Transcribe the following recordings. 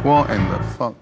What in the fuck?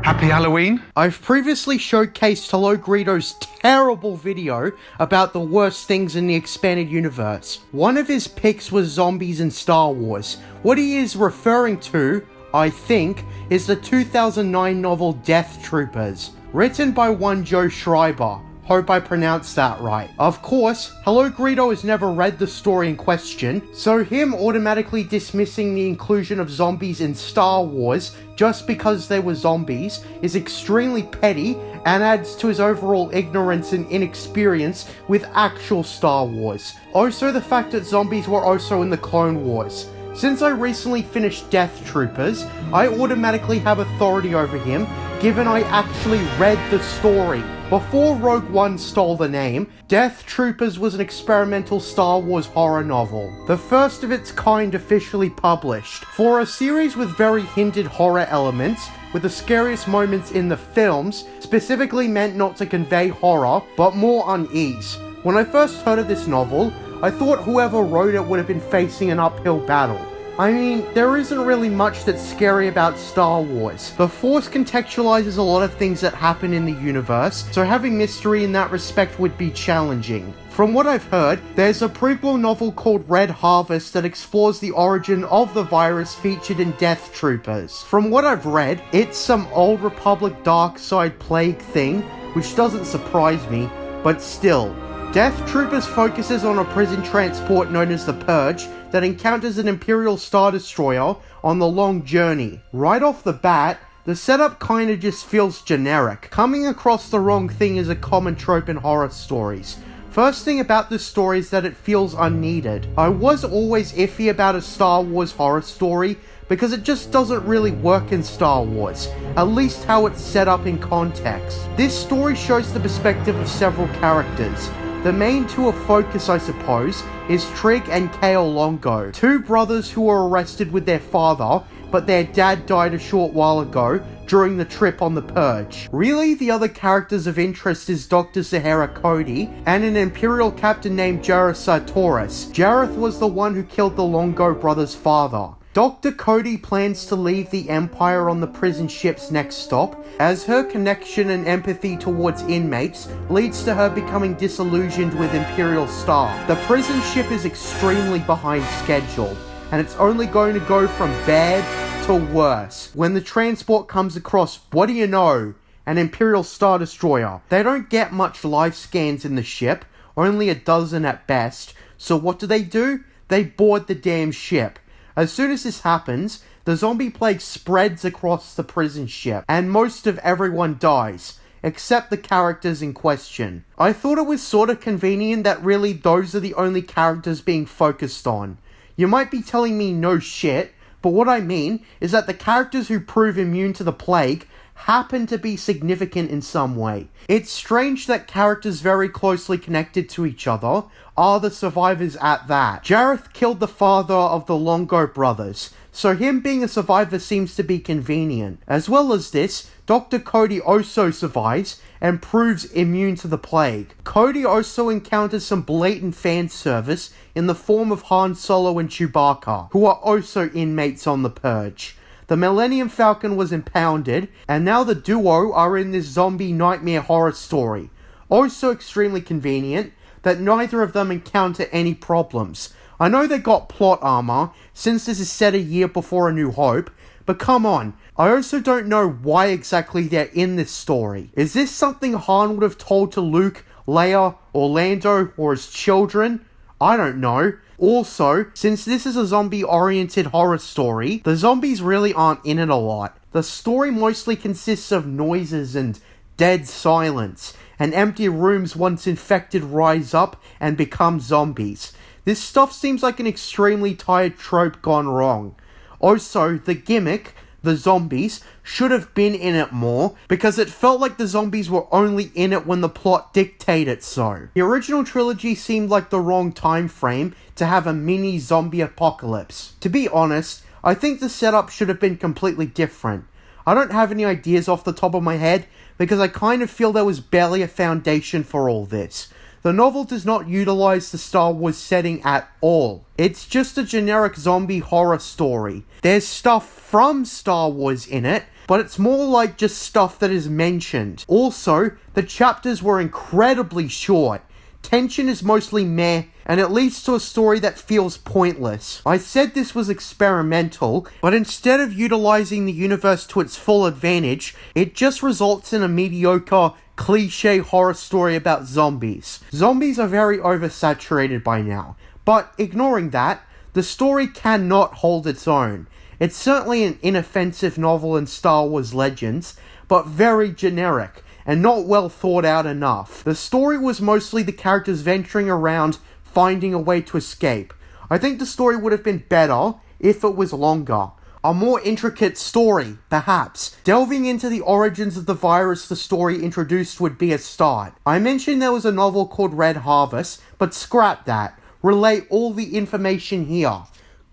Happy Halloween? I've previously showcased Hello Greedo's terrible video about the worst things in the expanded universe. One of his picks was zombies in Star Wars. What he is referring to, I think, is the 2009 novel Death Troopers, written by one Joe Schreiber. Hope I pronounced that right. Of course, Hello Greedo has never read the story in question, so him automatically dismissing the inclusion of zombies in Star Wars just because they were zombies is extremely petty and adds to his overall ignorance and inexperience with actual Star Wars. Also the fact that zombies were also in the Clone Wars. Since I recently finished Death Troopers, I automatically have authority over him, given I actually read the story. Before Rogue One stole the name, Death Troopers was an experimental Star Wars horror novel, the first of its kind officially published. For a series with very hinted horror elements, with the scariest moments in the films, specifically meant not to convey horror, but more unease. When I first heard of this novel, I thought whoever wrote it would have been facing an uphill battle. I mean, there isn't really much that's scary about Star Wars. The Force contextualizes a lot of things that happen in the universe, so having mystery in that respect would be challenging. From what I've heard, there's a prequel novel called Red Harvest that explores the origin of the virus featured in Death Troopers. From what I've read, it's some old Republic dark side plague thing, which doesn't surprise me, but still. Death Troopers focuses on a prison transport known as the Purge that encounters an Imperial Star Destroyer on the long journey. Right off the bat, the setup kinda just feels generic. Coming across the wrong thing is a common trope in horror stories. First thing about this story is that it feels unneeded. I was always iffy about a Star Wars horror story because it just doesn't really work in Star Wars, at least how it's set up in context. This story shows the perspective of several characters. The main two of focus, I suppose, is Trig and Kale Longo, two brothers who were arrested with their father, but their dad died a short while ago during the trip on the Purge. Really, the other characters of interest is Dr. Zahara Cody and an Imperial captain named Jareth Sartoris. Jareth was the one who killed the Longo brothers' father. Dr. Cody plans to leave the Empire on the prison ship's next stop, as her connection and empathy towards inmates leads to her becoming disillusioned with Imperial staff. The prison ship is extremely behind schedule, and it's only going to go from bad to worse. When the transport comes across, what do you know? An Imperial Star Destroyer. They don't get much life scans in the ship, only a dozen at best, so what do? They board the damn ship. As soon as this happens, the zombie plague spreads across the prison ship, and most of everyone dies, except the characters in question. I thought it was sort of convenient that really those are the only characters being focused on. You might be telling me no shit, but what I mean is that the characters who prove immune to the plague happen to be significant in some way. It's strange that characters very closely connected to each other are the survivors at that. Jareth killed the father of the Longo brothers, so him being a survivor seems to be convenient. As well as this, Dr. Cody also survives and proves immune to the plague. Cody also encounters some blatant fan service in the form of Han Solo and Chewbacca, who are also inmates on the Purge. The Millennium Falcon was impounded, and now the duo are in this zombie nightmare horror story. Also extremely convenient that neither of them encounter any problems. I know they got plot armor, since this is set a year before A New Hope, but come on, I also don't know why exactly they're in this story. Is this something Han would have told to Luke, Leia, Orlando, or his children? I don't know. Also, since this is a zombie-oriented horror story, the zombies really aren't in it a lot. The story mostly consists of noises and dead silence, and empty rooms once infected rise up and become zombies. This stuff seems like an extremely tired trope gone wrong. Also, the gimmick, the zombies, should have been in it more, because it felt like the zombies were only in it when the plot dictated so. The original trilogy seemed like the wrong time frame to have a mini zombie apocalypse. To be honest, I think the setup should have been completely different. I don't have any ideas off the top of my head, because I kind of feel there was barely a foundation for all this. the novel does not utilize the Star Wars setting at all. It's just a generic zombie horror story. There's stuff from Star Wars in it, but it's more like just stuff that is mentioned. Also, the chapters were incredibly short. Tension is mostly meh, and it leads to a story that feels pointless. I said this was experimental, but instead of utilizing the universe to its full advantage, it just results in a mediocre, cliche horror story about zombies. Zombies are very oversaturated by now, but ignoring that, the story cannot hold its own. It's certainly an inoffensive novel in Star Wars Legends, but very generic, and not well thought out enough. The story was mostly the characters venturing around, finding a way to escape. I think the story would have been better if it was longer. A more intricate story, perhaps. Delving into the origins of the virus the story introduced would be a start. I mentioned there was a novel called Red Harvest, but scrap that. Relay all the information here.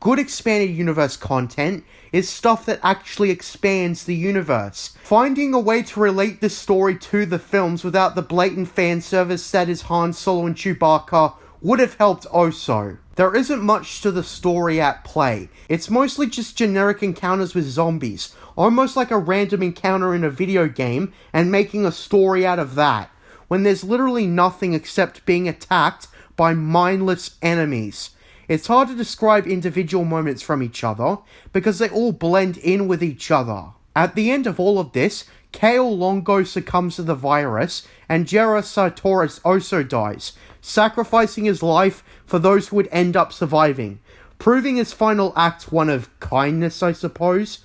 Good expanded universe content is stuff that actually expands the universe. Finding a way to relate this story to the films without the blatant fan service that is Han Solo and Chewbacca would have helped also. There isn't much to the story at play. It's mostly just generic encounters with zombies, almost like a random encounter in a video game and making a story out of that, when there's literally nothing except being attacked by mindless enemies. It's hard to describe individual moments from each other, because they all blend in with each other. At the end of all of this, Kale Longo succumbs to the virus, and Jera Sartoris also dies, sacrificing his life for those who would end up surviving, proving his final act one of kindness, I suppose.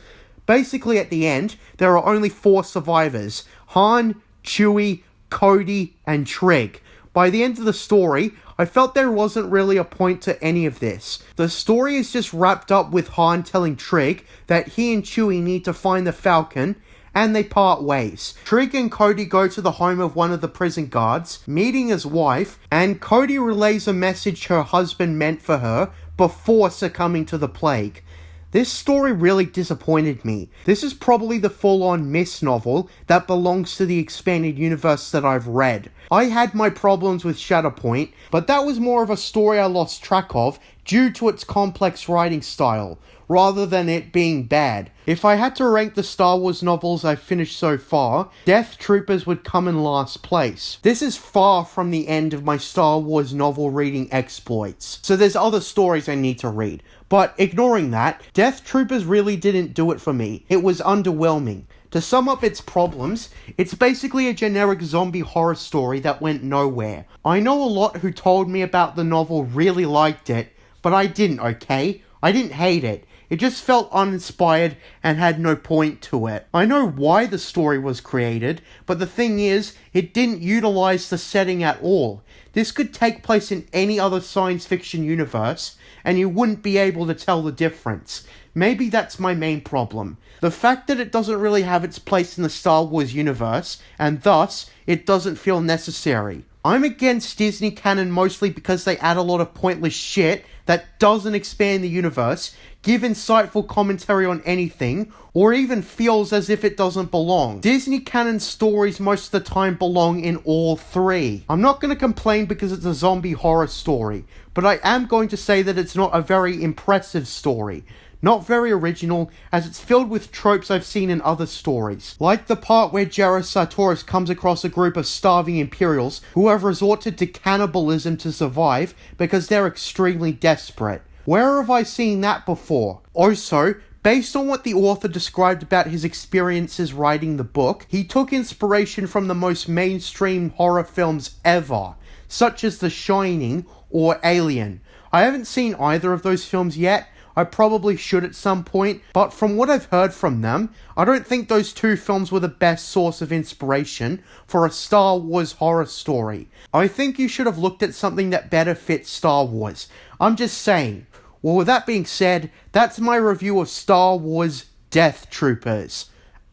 Basically, at the end, there are only 4 survivors: Han, Chewie, Cody, and Trig. By the end of the story, I felt there wasn't really a point to any of this. The story is just wrapped up with Han telling Trig that he and Chewie need to find the Falcon, and they part ways. Trig and Cody go to the home of one of the prison guards, meeting his wife, and Cody relays a message her husband meant for her before succumbing to the plague. This story really disappointed me. This is probably the full-on miss novel that belongs to the expanded universe that I've read. I had my problems with Shatterpoint, but that was more of a story I lost track of due to its complex writing style, rather than it being bad. If I had to rank the Star Wars novels I've finished so far, Death Troopers would come in last place. This is far from the end of my Star Wars novel reading exploits, so there's other stories I need to read. But ignoring that, Death Troopers really didn't do it for me. It was underwhelming. To sum up its problems, it's basically a generic zombie horror story that went nowhere. I know a lot who told me about the novel really liked it, but I didn't, okay? I didn't hate it. It just felt uninspired and had no point to it. I know why the story was created, but the thing is, it didn't utilize the setting at all. This could take place in any other science fiction universe, and you wouldn't be able to tell the difference. Maybe that's my main problem. The fact that it doesn't really have its place in the Star Wars universe, and thus, it doesn't feel necessary. I'm against Disney canon mostly because they add a lot of pointless shit that doesn't expand the universe, give insightful commentary on anything, or even feels as if it doesn't belong. Disney canon stories most of the time belong in all 3. I'm not going to complain because it's a zombie horror story, but I am going to say that it's not a very impressive story. Not very original, as it's filled with tropes I've seen in other stories. Like the part where Jera Sartoris comes across a group of starving Imperials who have resorted to cannibalism to survive because they're extremely desperate. Where have I seen that before? Also, based on what the author described about his experiences writing the book, he took inspiration from the most mainstream horror films ever, such as The Shining or Alien. I haven't seen either of those films yet. I probably should at some point, but from what I've heard from them, I don't think those 2 films were the best source of inspiration for a Star Wars horror story. I think you should have looked at something that better fits Star Wars. I'm just saying. Well, with that being said, that's my review of Star Wars Death Troopers.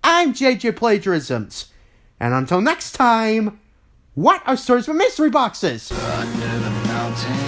I'm JJ Plagiarisms, and until next time, what are stories with mystery boxes? Under the mountain.